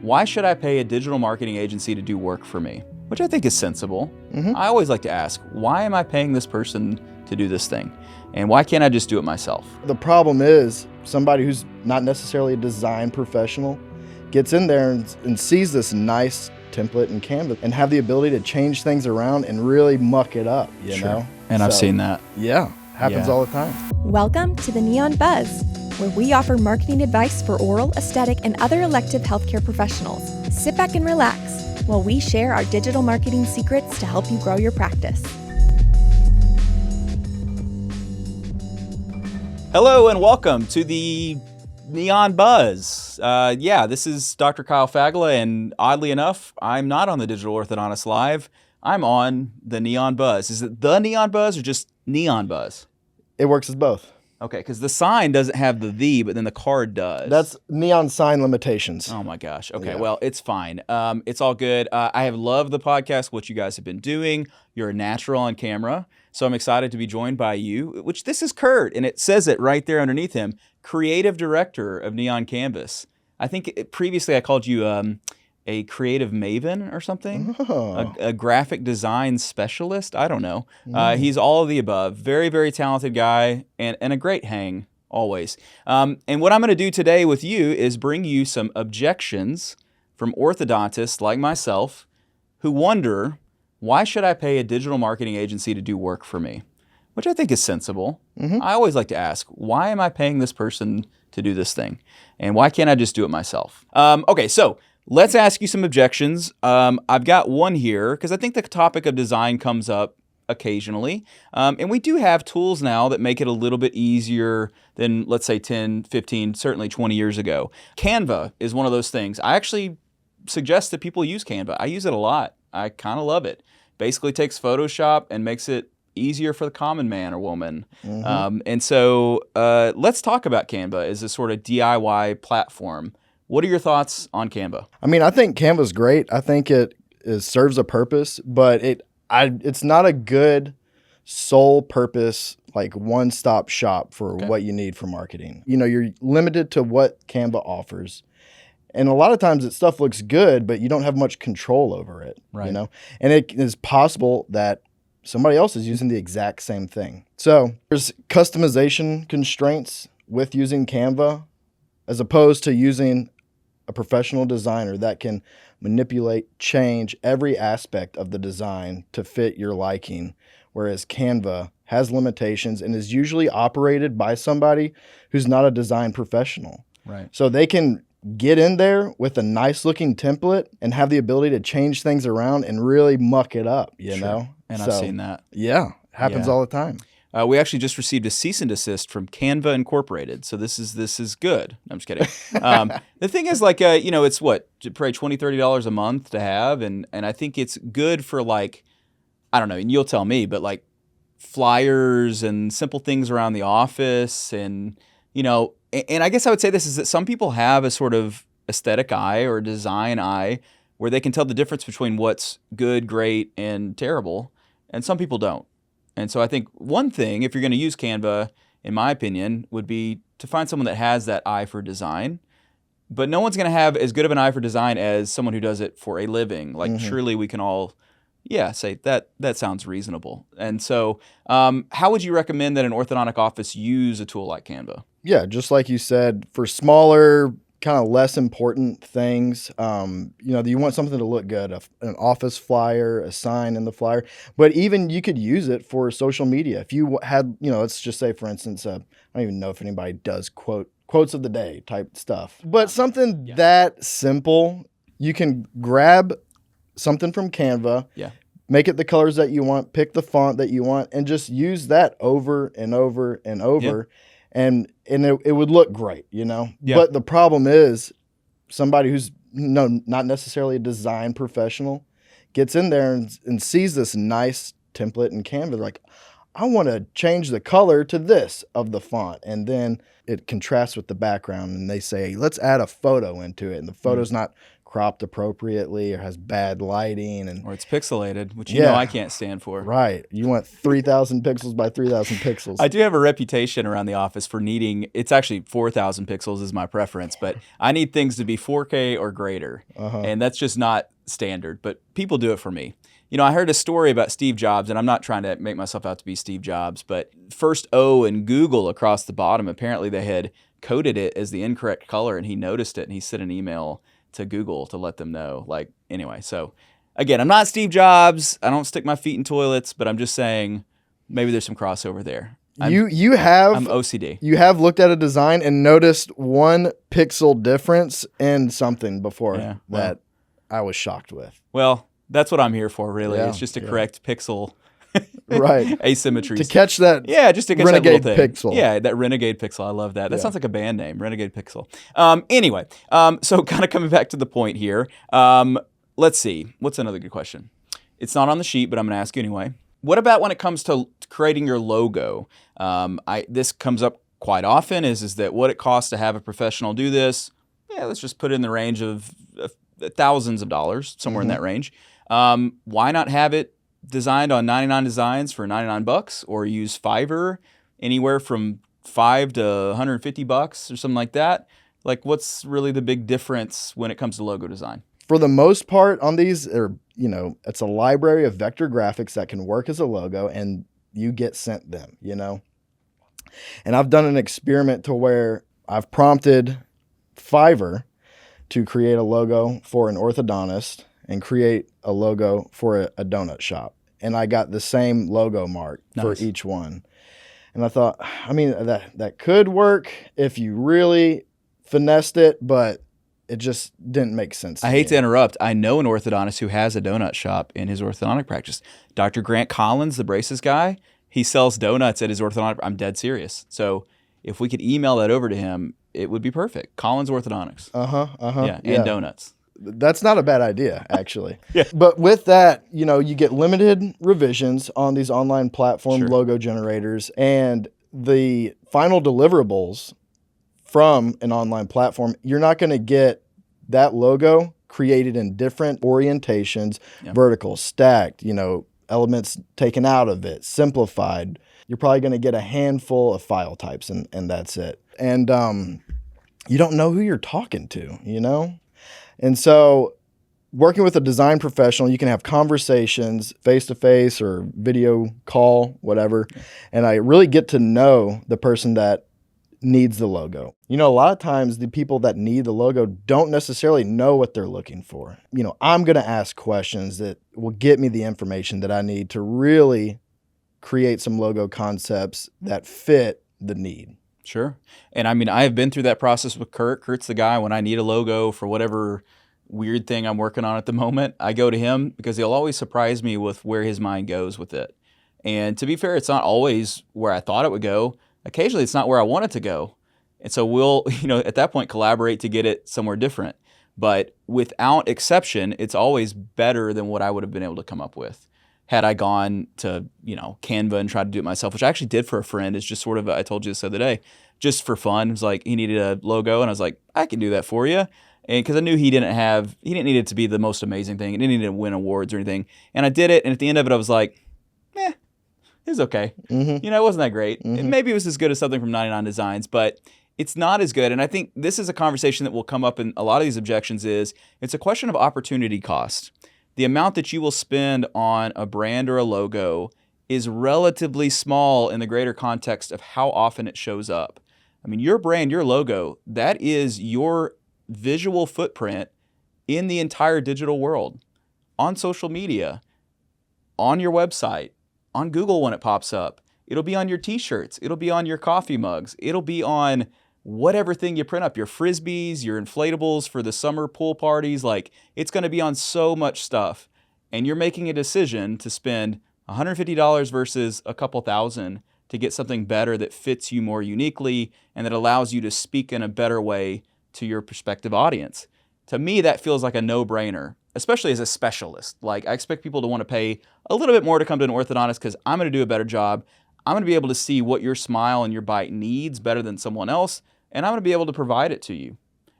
why should I pay a digital marketing agency to do work for me? Which I think is sensible. I always like to ask, why am I paying this person to do this thing? And why can't I just do it myself? The problem is somebody who's not necessarily a design professional gets in there and sees this nice template in Canva and have the ability to change things around and really muck it up, you know? And I've seen that. Yeah, happens all the time. Welcome to the Neon Buzz, where we offer marketing advice for oral, aesthetic, and other elective healthcare professionals. Sit back and relax while we share our digital marketing secrets to help you grow your practice. Hello and welcome to the Neon Buzz. This is Dr. Kyle Fagala, and oddly enough, I'm not on the Digital Orthodontist Live. I'm on the Neon Buzz. Is it the Neon Buzz or just Neon Buzz? It works as both. Okay, because the sign doesn't have the, but then the card does. That's neon sign limitations. Oh my gosh. Okay, well, it's fine. It's all good. I have loved the podcast, what you guys have been doing. You're a natural on camera, so I'm excited to be joined by you, which this is Curt, and it says it right there underneath him, Creative Director of Neon Canvas. I think previously I called you a creative maven or something, a graphic design specialist. I don't know. He's all of the above. Very, very talented guy and a great hang always. And what I'm going to do today with you is bring you some objections from orthodontists like myself who wonder, why should I pay a digital marketing agency to do work for me? Which I think is sensible. I always like to ask, why am I paying this person to do this thing? And why can't I just do it myself? Okay, so let's ask you some objections. I've got one here because I think the topic of design comes up occasionally. And we do have tools now that make it a little bit easier than, let's say, 10, 15, certainly 20 years ago. Canva is one of those things. I actually suggest that people use Canva. I use it a lot. I kind of love it. Basically takes Photoshop and makes it easier for the common man or woman. And so let's talk about Canva as a sort of DIY platform. What are your thoughts on Canva? I mean, I think Canva's great. I think it serves a purpose, but it's not a good sole purpose, like one-stop shop for what you need for marketing. You know, you're limited to what Canva offers. And a lot of times stuff looks good, but you don't have much control over it, you know? And it is possible that somebody else is using the exact same thing. So there's customization constraints with using Canva as opposed to using a professional designer that can manipulate, change every aspect of the design to fit your liking, whereas Canva has limitations and is usually operated by somebody who's not a design professional. Right. So they can get in there with a nice looking template and have the ability to change things around and really muck it up, you know? And I've seen that. Yeah, happens all the time. We actually just received a cease and desist from Canva Incorporated, so this is good. I'm just kidding. The thing is, like, it's what, probably $20, $30 a month to have, and I think it's good for, like, I don't know, and you'll tell me, but like flyers and simple things around the office, and and I guess I would say this is that some people have a sort of aesthetic eye or design eye where they can tell the difference between what's good, great, and terrible, and some people don't. And so I think one thing, if you're going to use Canva, in my opinion, would be to find someone that has that eye for design. But no one's going to have as good of an eye for design as someone who does it for a living. Like, surely we can all, say that sounds reasonable. And so how would you recommend that an orthodontic office use a tool like Canva? Yeah, just like you said, for smaller, kind of less important things, you want something to look good, an office flyer, a sign in the flyer, but even you could use it for social media. If you had, let's just say, for instance, I don't even know if anybody does quotes of the day type stuff, but something that simple, you can grab something from Canva, make it the colors that you want, pick the font that you want, and just use that over and over and over. And it would look great, But the problem is somebody who's not necessarily a design professional gets in there and sees this nice template in Canva. They're like, I want to change the color to this of the font. And then it contrasts with the background. And they say, let's add a photo into it. And the photo's not cropped appropriately or has bad lighting, and Or it's pixelated, which you know I can't stand for. right. You want 3,000 pixels by 3,000 pixels. I do have a reputation around the office for needing, it's actually 4,000 pixels is my preference, but I need things to be 4K or greater. And that's just not standard, but people do it for me. You know, I heard a story about Steve Jobs, and I'm not trying to make myself out to be Steve Jobs, but first O in Google across the bottom, apparently they had coded it as the incorrect color, and he noticed it, and he sent an email to Google to let them know. Like, anyway, so again, I'm not Steve Jobs. I don't stick my feet in toilets, but I'm just saying maybe there's some crossover there. I'm OCD. You have looked at a design and noticed 1 pixel difference in something before that I was shocked with. Well, that's what I'm here for, really. Yeah, it's just to correct pixel right asymmetries. To catch that just to catch renegade that little thing. pixel. Yeah, that renegade pixel. I love that. That sounds like a band name, Renegade Pixel. Anyway, so kind of coming back to the point here. Let's see. What's another good question? It's not on the sheet, but I'm going to ask you anyway. What about when it comes to creating your logo? This comes up quite often, is that what it costs to have a professional do this? Yeah, let's just put it in the range of thousands of dollars, somewhere in that range. Why not have it designed on 99 Designs for $99, or use Fiverr anywhere from $5 to $150 or something like that? Like, what's really the big difference when it comes to logo design? For the most part on these, it's a library of vector graphics that can work as a logo, and you get sent them, And I've done an experiment to where I've prompted Fiverr to create a logo for an orthodontist and create a logo for a donut shop. And I got the same logo mark for each one. And I thought, that could work if you really finessed it, but it just didn't make sense. I hate to interrupt. I know an orthodontist who has a donut shop in his orthodontic practice. Dr. Grant Collins, the braces guy, he sells donuts at his orthodontic. I'm dead serious. So if we could email that over to him, it would be perfect. Collins Orthodontics. Yeah, and donuts. That's not a bad idea, actually. But with that, you get limited revisions on these online platform logo generators, and the final deliverables from an online platform, you're not going to get that logo created in different orientations, vertical, stacked, elements taken out of it, simplified. You're probably going to get a handful of file types, and that's it. And you don't know who you're talking to, And so working with a design professional, you can have conversations face-to-face or video call, whatever. And I really get to know the person that needs the logo. A lot of times the people that need the logo don't necessarily know what they're looking for. I'm going to ask questions that will get me the information that I need to really create some logo concepts that fit the need. Sure. And I have been through that process with Curt. Curt's the guy when I need a logo for whatever weird thing I'm working on at the moment. I go to him because he'll always surprise me with where his mind goes with it. And to be fair, it's not always where I thought it would go. Occasionally, it's not where I want it to go. And so we'll, at that point, collaborate to get it somewhere different. But without exception, it's always better than what I would have been able to come up with. Had I gone to, Canva and tried to do it myself, which I actually did for a friend. It's just sort of, I told you this the other day, just for fun. It was like, he needed a logo, and I was like, I can do that for you. And because I knew he didn't need it to be the most amazing thing. It didn't need to win awards or anything. And I did it, and at the end of it, I was like, it was okay. It wasn't that great. Maybe it was as good as something from 99 Designs, but it's not as good. And I think this is a conversation that will come up in a lot of these objections is it's a question of opportunity cost. The amount that you will spend on a brand or a logo is relatively small in the greater context of how often it shows up. Your brand, your logo, that is your visual footprint in the entire digital world, on social media, on your website, on Google when it pops up. It'll be on your t-shirts. It'll be on your coffee mugs. It'll be on whatever thing you print up, your Frisbees, your inflatables for the summer pool parties. Like, it's going to be on so much stuff. And you're making a decision to spend $150 versus a couple thousand to get something better that fits you more uniquely and that allows you to speak in a better way to your prospective audience. To me, that feels like a no-brainer, especially as a specialist. Like, I expect people to want to pay a little bit more to come to an orthodontist because I'm going to do a better job. I'm going to be able to see what your smile and your bite needs better than someone else, and I'm going to be able to provide it to you.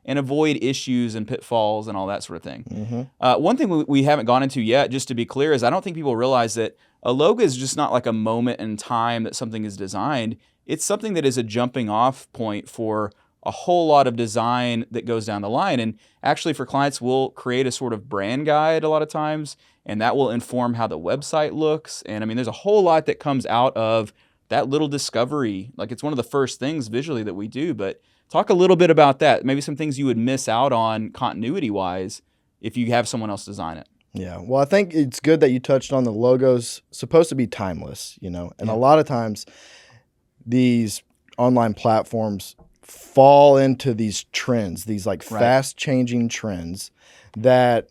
and avoid issues and pitfalls and all that sort of thing. One thing we haven't gone into yet, just to be clear, is I don't think people realize that a logo is just not like a moment in time that something is designed. It's something that is a jumping off point for a whole lot of design that goes down the line. And actually for clients, we'll create a sort of brand guide a lot of times, and that will inform how the website looks. And I mean, there's a whole lot that comes out of that little discovery. Like, it's one of the first things visually that we do, but talk a little bit about that. Maybe some things you would miss out on continuity wise if you have someone else design it. Yeah. Well, I think it's good that you touched on the logos supposed to be timeless, and a lot of times these online platforms fall into these trends, these like fast changing trends that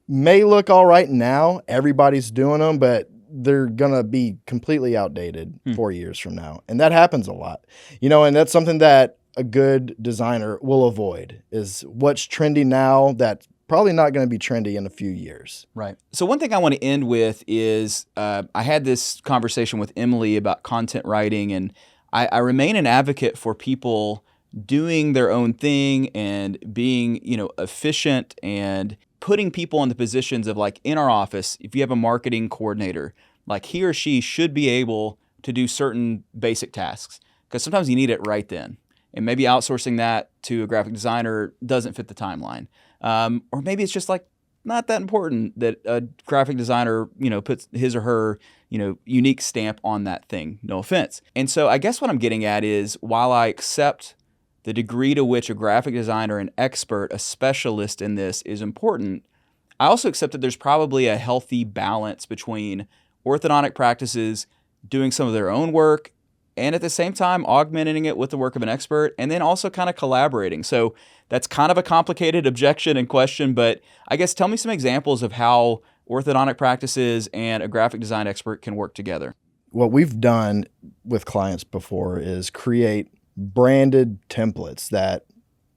may look all right now. Everybody's doing them, but they're going to be completely outdated 4 years from now. And that happens a lot, and that's something that a good designer will avoid, is what's trendy now that's probably not going to be trendy in a few years. Right. So one thing I want to end with is I had this conversation with Emily about content writing, and I remain an advocate for people doing their own thing and being, efficient and putting people in the positions of, like, in our office, if you have a marketing coordinator, like, he or she should be able to do certain basic tasks, because sometimes you need it right then. And maybe outsourcing that to a graphic designer doesn't fit the timeline. Or maybe it's just like not that important that a graphic designer, puts his or her, unique stamp on that thing. No offense. And so I guess what I'm getting at is, while I accept the degree to which a graphic designer, an expert, a specialist in this is important, I also accept that there's probably a healthy balance between orthodontic practices doing some of their own work and at the same time augmenting it with the work of an expert, and then also kind of collaborating. So that's kind of a complicated objection and question, but I guess tell me some examples of how orthodontic practices and a graphic design expert can work together. What we've done with clients before is create branded templates that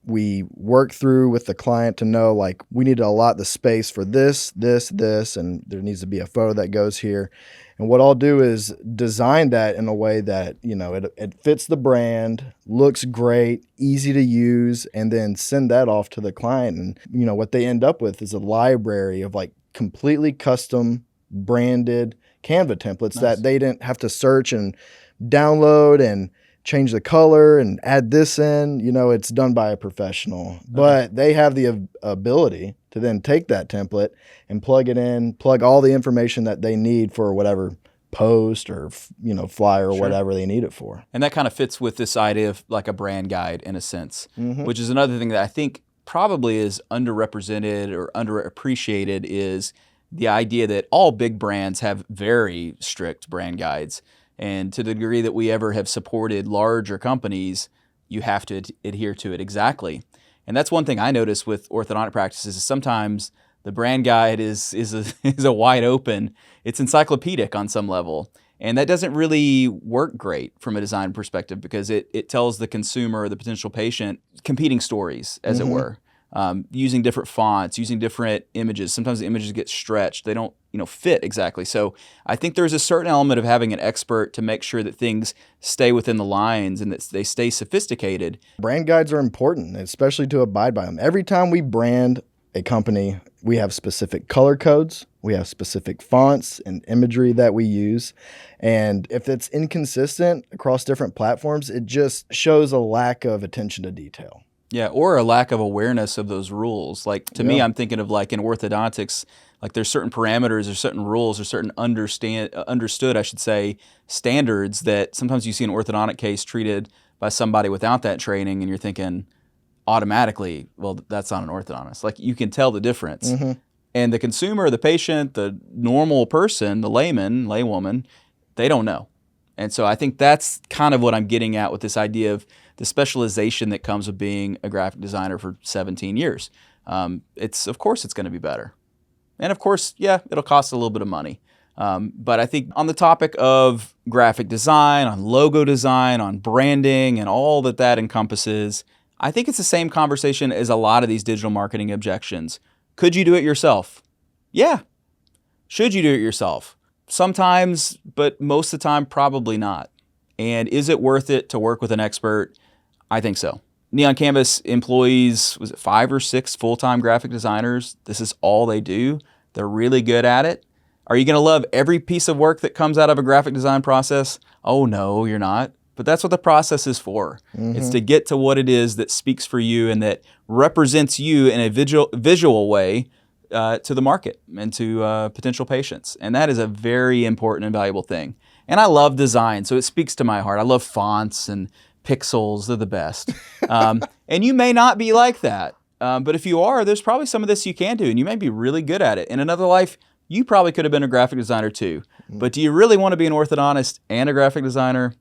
we work through with the client to know, like, we need to allot the space for this, and there needs to be a photo that goes here. And what I'll do is design that in a way that, it fits the brand, looks great, easy to use, and then send that off to the client. And, what they end up with is a library of, like, completely custom branded Canva templates that they didn't have to search and download and change the color and add this in. It's done by a professional, but they have the ability to then take that template and plug it in, plug all the information that they need for whatever post or, flyer or whatever they need it for. And that kind of fits with this idea of like a brand guide in a sense, which is another thing that I think probably is underrepresented or underappreciated, is the idea that all big brands have very strict brand guides. And to the degree that we ever have supported larger companies, you have to adhere to it exactly. And that's one thing I notice with orthodontic practices, is sometimes the brand guide is a wide open. It's encyclopedic on some level. And that doesn't really work great from a design perspective, because it tells the consumer or the potential patient competing stories, as it were, using different fonts, using different images. Sometimes the images get stretched. They don't fit exactly. So I think there's a certain element of having an expert to make sure that things stay within the lines and that they stay sophisticated. Brand guides are important, especially to abide by them. Every time we brand a company, we have specific color codes, we have specific fonts and imagery that we use. And if it's inconsistent across different platforms, it just shows a lack of attention to detail. Yeah, or a lack of awareness of those rules. Like, to me, I'm thinking of, like, in orthodontics, like, there's certain parameters or certain rules or certain understood, I should say, standards that sometimes you see an orthodontic case treated by somebody without that training, and you're thinking automatically, well, that's not an orthodontist. Like, you can tell the difference. And the consumer, the patient, the normal person, the laywoman, they don't know. And so I think that's kind of what I'm getting at with this idea of the specialization that comes with being a graphic designer for 17 years. Of course it's going to be better. And of course, yeah, it'll cost a little bit of money. But I think on the topic of graphic design, on logo design, on branding, and all that encompasses, I think it's the same conversation as a lot of these digital marketing objections. Could you do it yourself? Yeah. Should you do it yourself? Sometimes, but most of the time, probably not. And is it worth it to work with an expert? I think so. Neon Canvas employs, was it 5 or 6 full-time graphic designers? This is all they do. They're really good at it. Are you going to love every piece of work that comes out of a graphic design process? Oh, no, you're not. But that's what the process is for. It's to get to what it is that speaks for you and that represents you in a visual way to the market and to potential patients. And that is a very important and valuable thing. And I love design, so it speaks to my heart. I love fonts and pixels. They're the best. And you may not be like that. But if you are, there's probably some of this you can do, and you may be really good at it. In another life, you probably could have been a graphic designer too. But do you really want to be an orthodontist and a graphic designer?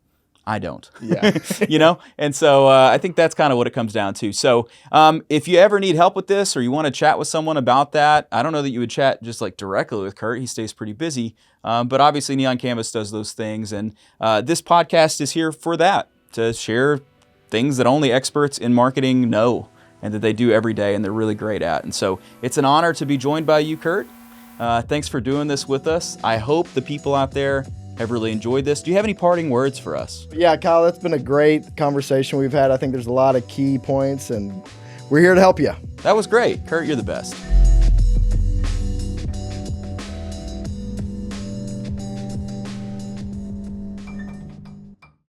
I don't. Yeah. You know? And so I think that's kind of what it comes down to. So if you ever need help with this or you want to chat with someone about that, I don't know that you would chat just like directly with Curt. He stays pretty busy. But obviously Neon Canvas does those things. And this podcast is here for that, to share things that only experts in marketing know and that they do every day and they're really great at. And so it's an honor to be joined by you, Curt. Thanks for doing this with us. I hope the people out there have really enjoyed this. Do you have any parting words for us? Yeah, Kyle, that's been a great conversation we've had. I think there's a lot of key points, and we're here to help you. That was great. Curt, you're the best.